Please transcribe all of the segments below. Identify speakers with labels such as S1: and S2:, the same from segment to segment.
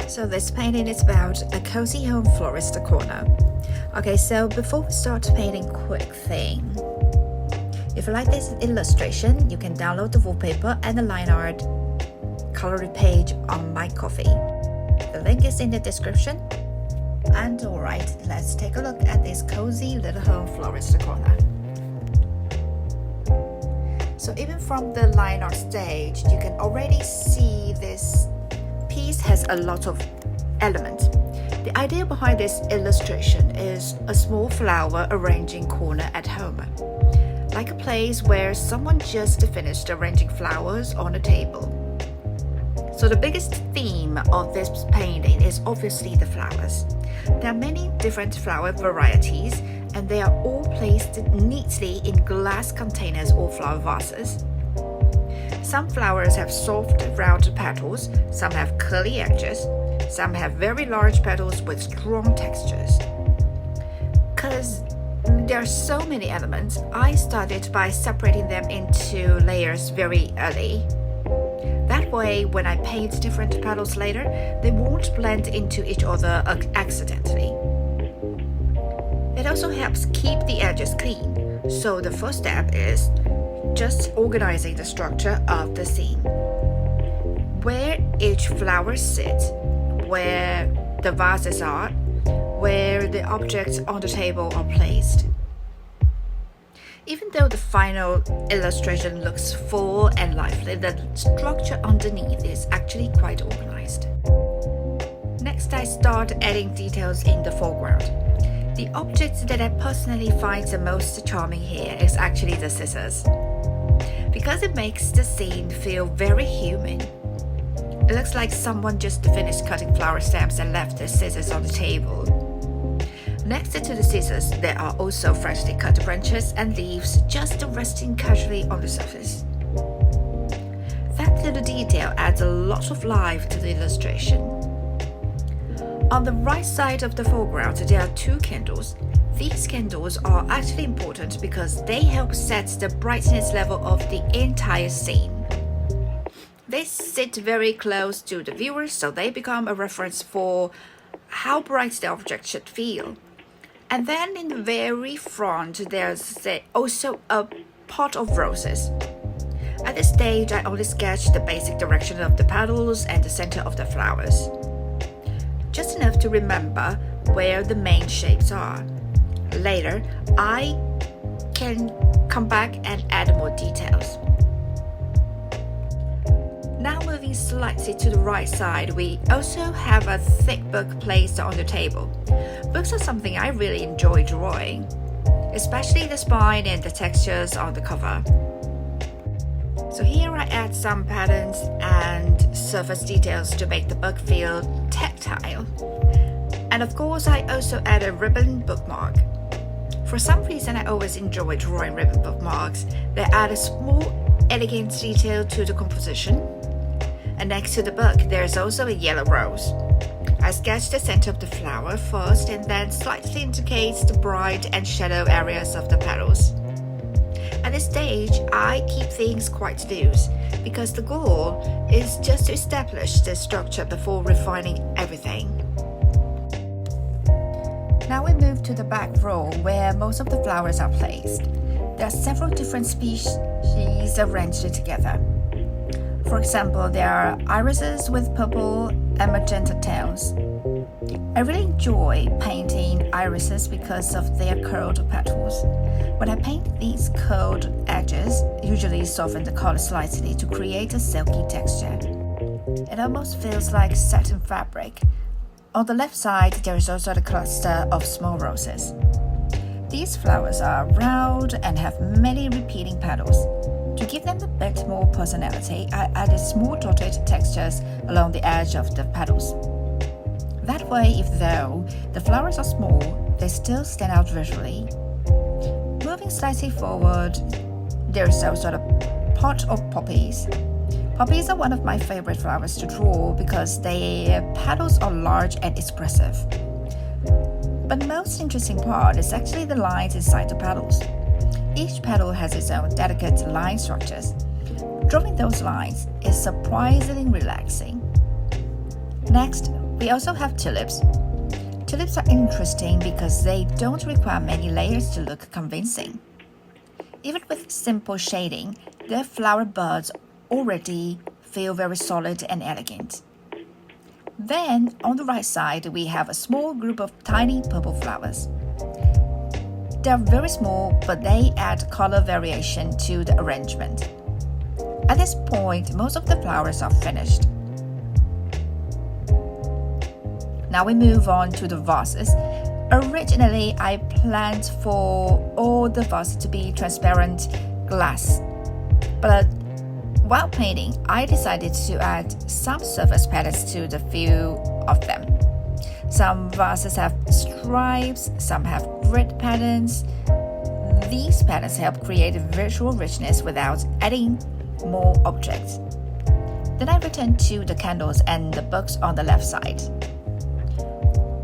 S1: So this painting is about a cozy home florist corner. Okay, so before we start painting, quick thing. If you like this illustration, you can download the wallpaper and the line art colored page on my Ko-fi. The link is in the description. And alright, let's take a look at this cozy little home florist corner. So even from the line art stage, you can already see this piece has a lot of elements. The idea behind this illustration is a small flower arranging corner at home, like a place where someone just finished arranging flowers on a table. So the biggest theme of this painting is obviously the flowers. There are many different flower varieties, and they are all placed neatly in glass containers or flower vases. Some flowers have soft, round petals, some have curly edges, some have very large petals with strong textures. Because there are so many elements, I started by separating them into layers very early. That way, when I paint different petals later, they won't blend into each other accidentally. It also helps keep the edges clean. So the first step is just organizing the structure of the scene. Where each flower sits, where the vases are, where the objects on the table are placed. Even though the final illustration looks full and lively, the structure underneath is actually quite organized. Next, I start adding details in the foreground. The object that I personally find the most charming here is actually the scissors, because it makes the scene feel very human. It looks like someone just finished cutting flower stems and left the scissors on the table. Next to the scissors, there are also freshly cut branches and leaves just resting casually on the surface. That little detail adds a lot of life to the illustration. On the right side of the foreground, there are two candles. These candles are actually important because they help set the brightness level of the entire scene. They sit very close to the viewer, so they become a reference for how bright the object should feel. And then in the very front, there's also a pot of roses. At this stage, I only sketch the basic direction of the petals and the center of the flowers, just enough to remember where the main shapes are. Later, I can come back and add more details. Now moving slightly to the right side, we also have a thick book placed on the table. Books are something I really enjoy drawing, especially the spine and the textures on the cover. So here I add some patterns and surface details to make the book feel tactile. And of course, I also add a ribbon bookmark. For some reason, I always enjoy drawing ribbon bookmarks. They add a small, elegant detail to the composition. And next to the book, there's also a yellow rose. I sketch the center of the flower first and then slightly indicate the bright and shadow areas of the petals. At this stage, I keep things quite loose because the goal is just to establish the structure before refining everything. Now we move to the back row where most of the flowers are placed. There are several different species arranged together. For example, there are irises with purple and magenta tails. I really enjoy painting irises because of their curled petals. When I paint these curled edges, usually soften the color slightly to create a silky texture. It almost feels like satin fabric. On the left side, there is also a cluster of small roses. These flowers are round and have many repeating petals. To give them a bit more personality, I added small dotted textures along the edge of the petals. That way, even though the flowers are small, they still stand out visually. Moving slightly forward, there is also a pot of poppies. Poppies are one of my favorite flowers to draw because their petals are large and expressive. But the most interesting part is actually the lines inside the petals. Each petal has its own delicate line structures. Drawing those lines is surprisingly relaxing. Next, We also have tulips. Tulips are interesting because they don't require many layers to look convincing. Even with simple shading, their flower buds already feel very solid and elegant. Then, on the right side, we have a small group of tiny purple flowers. They are very small, but they add color variation to the arrangement. At this point, most of the flowers are finished. Now we move on to the vases. Originally, I planned for all the vases to be transparent glass, but while painting, I decided to add some surface patterns to the few of them. Some vases have stripes, some have grid patterns. These patterns help create visual richness without adding more objects. Then I returned to the candles and the books on the left side.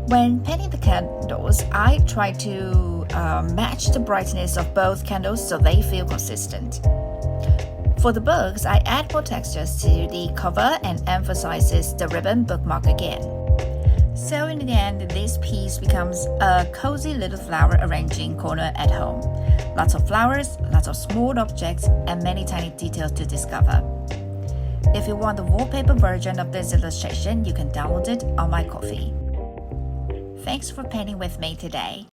S1: When painting the candles, I try to match the brightness of both candles so they feel consistent. For the books, I add more textures to the cover and emphasizes the ribbon bookmark again. So in the end, this piece becomes a cozy little flower arranging corner at home. Lots of flowers, lots of small objects, and many tiny details to discover. If you want the wallpaper version of this illustration, you can download it on my Ko-fi. Thanks for painting with me today.